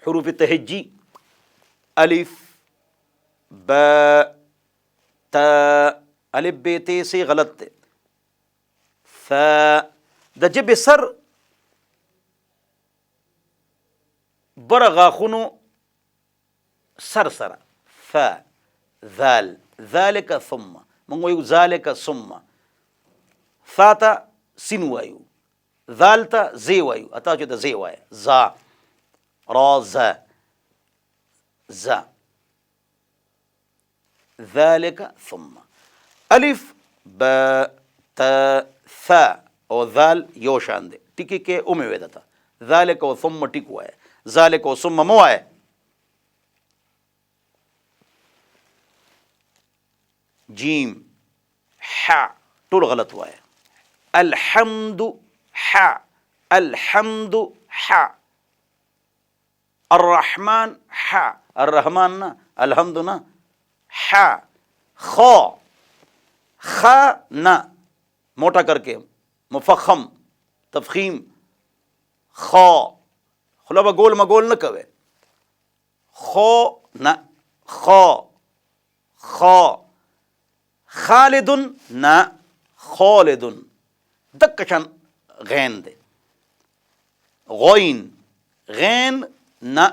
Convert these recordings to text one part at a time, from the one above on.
हरूफ तहज्जी अलिफ ब त, अलिफ बेते से गलत थे, फ द जब सर बरगा खुनो सरसरा फ ذال ذلك ثم منغو ذلك ثم فاتا سين وايو ذالتا زي وايو اتا جو زي واي زا را زا زا ذلك ثم الف ب ت ثا او ذال يوشان دي टिकी के उमे वेदता ذلك و ثم टिकु है ذلك و ثم मो है जीम हा टोल गलत हुआ है अल्हम्दु हा अल्हम्दु हा अर्रहमान हा अर्रहमान ना अल्हम्दु ना हा खा खा ना मोटा करके मुफखम तफखीम खा खुला गोल मगोल न कवे खो ना खा खा खालिदुन ना खालिदुन दक्कशन गैन दे गौइन गैन ना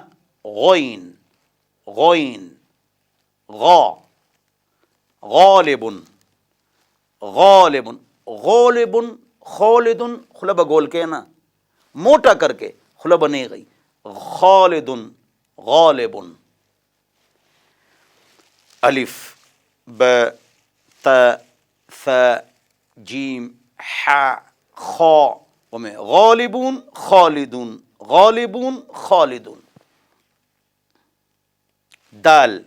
गौइन गौइन गौ गालिबुन गालिबुन गालिबुन खालिदुन खुलब गोल के ना मोटा करके खुलब नहीं गई खालिदुन गालिबुन अलिफ ब त फ जीम हा खा में गालिबून खालिदून गालिबून खालिदून दाल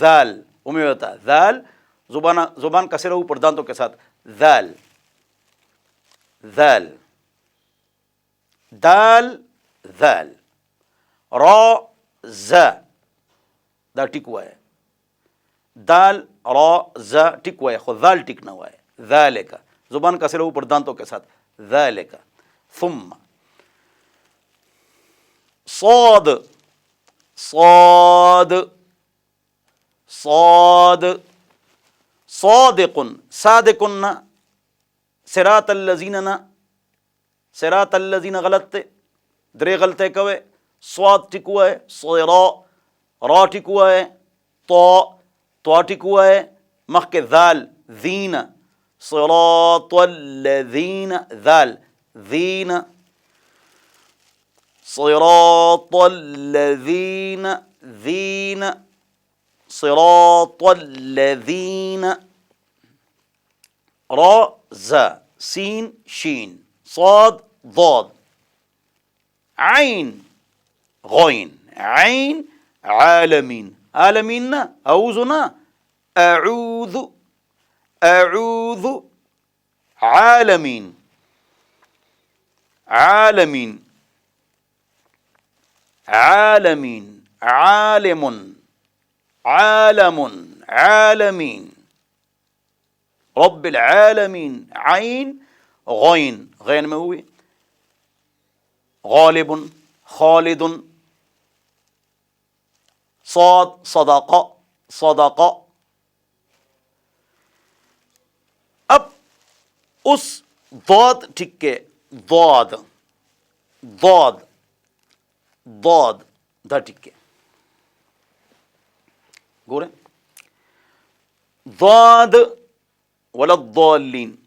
दाल उमें होता दाल जुबान कसे रहू पर्दांतों के साथ दाल दाल दाल दाल रा ज़ दा टिक हुआ है दाल रा ज़ टिक हुआ है खुद दाल टिक ना हुआ है ज़ालिका जुबान का सिर ऊपर दांतों के साथ ज़ालिका सुम्मा साद साद साद सादिकुन सादिकुन ना सिरात अल्लज़ीना ना सिरात अल्लज़ीना गलत थे दरे गलते कवे स्वाद टिक हुआ है सोरा रा टिक हुआ है तो टिक हुआ है मख के दाल दीन सिरातल्लज़ीना दाल दीन सिरातल्लज़ीना दीन सिरातल्लज़ीना रा ज़ सीन शीन صاد ضاد عين غين عين عالمين عالمين أعوذنا أعوذ أعوذ عالمين عالمين عالمين عالم عالم عالمين رب العالمين عين غين غين में हुई غالب خالد صاد صدق صدق अब उस दाद ठीक के दाद दाद दाद दा ठीक के गोरे दाद वलद्दालीन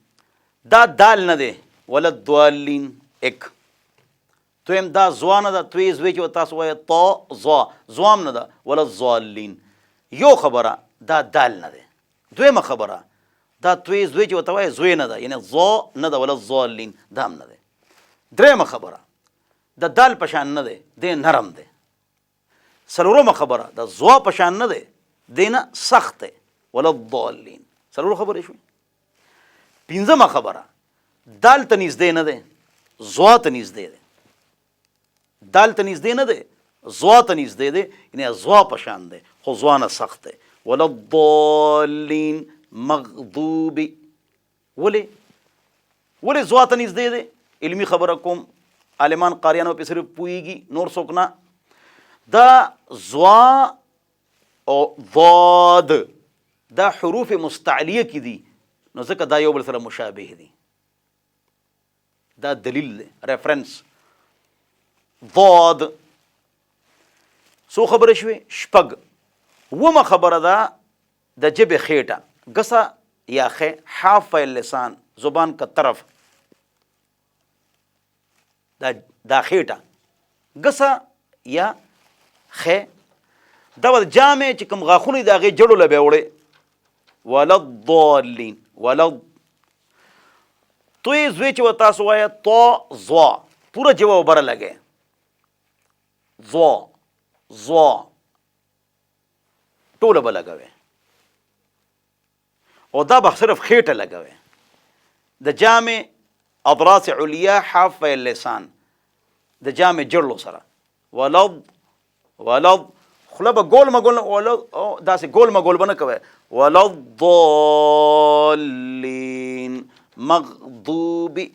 दा दाल न दे वलद्दालीन एक तो हम दा ज़्वान दा त्वेज़ वेच वतास वह तो ज़्वाम न दा वलद्दालीन यो खबरा दा दाल न दे द्वेम खबरा दा त्वेज़ वेच वता वह ज़्वे न दा यानी ज़ो न दा वलद्दालीन दाम न दे द्रेम खबरा दा दाल पशान न दे नरम दे सलूरो खबरा दा ज़्वा पशान न दे देना सख्त है वलद्दालीन सलूरो खबर है पिंजमा खबरा दाल तनीज दे न दे ज़्वा तनीज दे दे दाल तनीज दे न दे ज़्वा तनीज दे दे इन्हें ज़्वा पशान दे खुज़वाना सख्त है वलद्दालीन मग़दूबी वले वले ज़्वा तनीज दे दे इल्मी खबर कुम आलिमान कारियानों पे सिर्फ पुईगी नोर सोकना دا زوا او ضاد دا حروف مستعلیه کې دي، نو ځکه دا یو بل سره مشابه دي. دا دلیل دی، ریفرنس. ضاد څو خبرې شوې؟ شپږ. اومه خبره ده د ژبې خېټه، ګسه یا خې، حاف اللسان، زبان کا طرف، دا خېټه ګسه یا خې. دا به جامع چې کوم غاښونه دي د هغې جړو له به یې وړې. ولضالین، ولض توی زوی چې و تاسو وایه طا ضا، پوره جبه وبره لګئ. ضا ضا ټوله به لګوئ، او دا به صرف خېټه لګوئ. د جامع اضراس علیا حافه اللسان، د جامع جړلو سره. ولض ولض خوله به ګول مګول، داسې ګول مګول به نه کوئ. ولضالین مغضوبی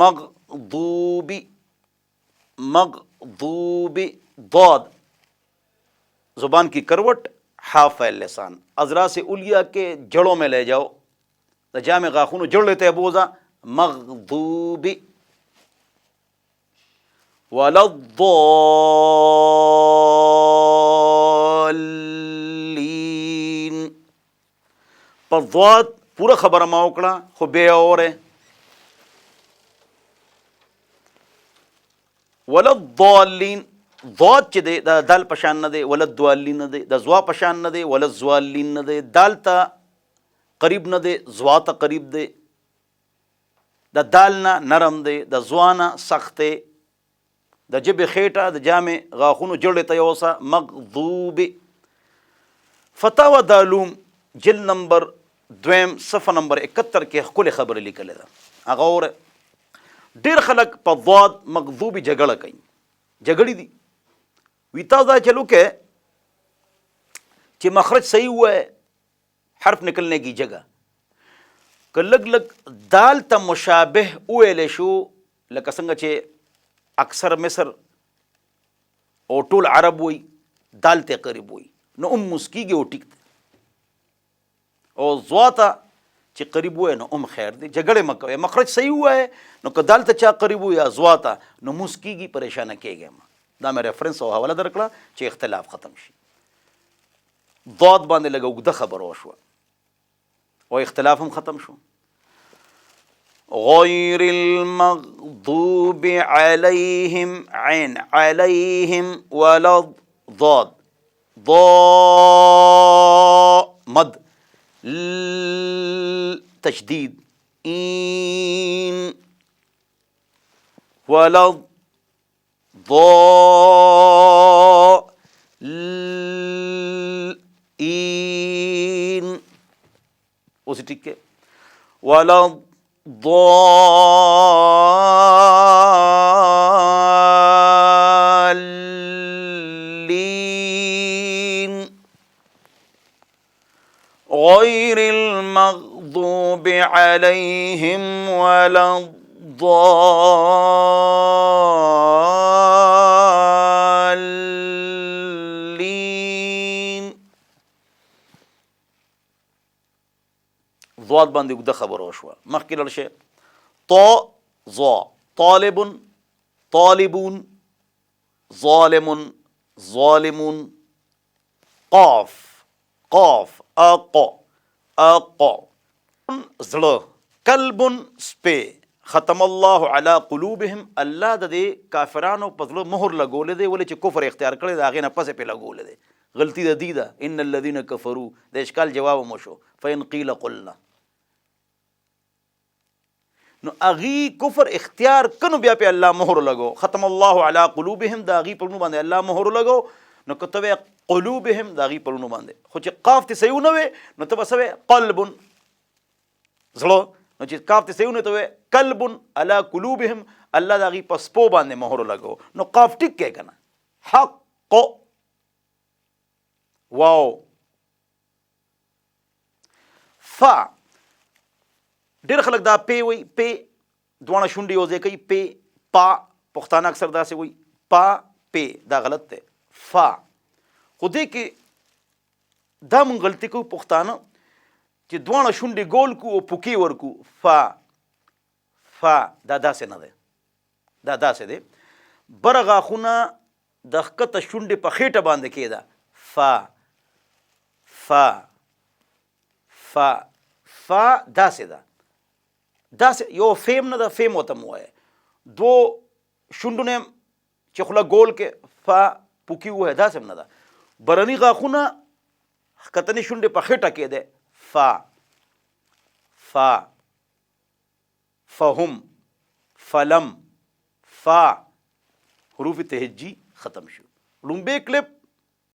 مغضوبی مغضوبی. ضاد زبان کی کروٹ، حاف اللسان، اضراس علیا کے جڑوں میں لے جاؤ. جامع غاخونو جڑ لیتے بوزا. مغضوبی ولضالین. پر ضاد پورا خبره ما وکړه، خو بیا اوره. ولضالین ضاد چې دی دا دال پشان نه دی، ولضالین نه دی، د زوا پشان نه دی، ولضالین نه دی. دال ته قریب نه دی، زوا ته قریب دی. د دال نه نرم دی، د زوا نه سخت دی. د ژبې خېټه د جامع غاښونو جړې ته یوسه. مغضوبې. فتاوی دالوم جلد نمبر 2 صفحه نمبر 71 کې ښکلې خبرې لیکلې ده. هغه وره ډېر خلک په ضاد مغضوبې جګړه کوي، جګړې دي. وي تاسو دا چلو کې چې مخرج صحیح ہوا ہے، حرف نکلنے کی جگہ که لږ لږ دال ته مشابه وویلی شو، لکه څنګه چې اکثر مصر او ټول عرب وي دال ته قریب وي، نو مسکیږي او ټیک دی. او زوا ته چې قریب وای نو خیر دی. جګړې مه کوئ، مخرج صحیح وای نو که دال ته چا قریب وي یا زوا ته، نو مسکیږي، پریشانه کېږي. دا مې ریفرنس او حواله درکړه چې اختلاف ختم شي. ضاد باندې لږه اوږده خبره وشوه او اختلاف هم ختم شو. غیر المغضوب علیہم، عین علیہم، ولا ضاد ضا مد، تشدید، این، ولا ضالین. اسی ٹھیک ہے. ولا ضالین. غیر المغضوب علیہم ولا الضالین. ضاد باندې اوږده خبره وشوه. مخکې لاړ شئ. طا ضا، طالب طالبون، ظالم ظالمون. قاف قاف، اق اق. زړه، کلب سپی. ختم الله علی قلوبهم، الله د دې کافرانو په زړه مهر لګولی دی، ولې چې کفر اختیار کړی د هغې نه پسې پې لګولی دی. غلطي د دې ده. ان الذین کفروا د اشکال جواب مو شو. فإن قیل قلنا، نو اغي کفر اختیار کنو بیا په الله مهر لګو. ختم الله علی قلوبهم، د اغي پرونو باندې الله مهر لګو. نو کتبه قلوبهم د اغي پرونو باندې، خو چې قاف ته صحیح نه وي نو ته بسوي قلب زړه، نو چې کاف ته صحیح نه ته وي قلب علی قلوبهم، الله د اغي پسپو باندې مهر لګو. نو قاف ټیک کې کنه. حق واو. فا ډېر خلک دا پی وي، پی دواړه شونډې یو ځای کوي. پی پا، پښتانه اکثر داسې وي. پا پی دا غلط دی فا خو دې کې دا مونږ غلطي کوو پښتانه چې دواړه شونډې ګول کو او پوکې ورکو فا دا داسې نه دی دا داسې دی بره غاښونه د ښکته شونډې په خېټه باندې کېده فا داسې ده داسې یو فیم نه ده فیم ورته مو وایه دو شونډو نه چې خوله ګول کې فا پوکي ووایه داسې هم نه ده برني غاښونه ښکتنې شونډې په خېټه کې ده فا فهم فلم فا حروف تهجی ختم شو لومبی کلپ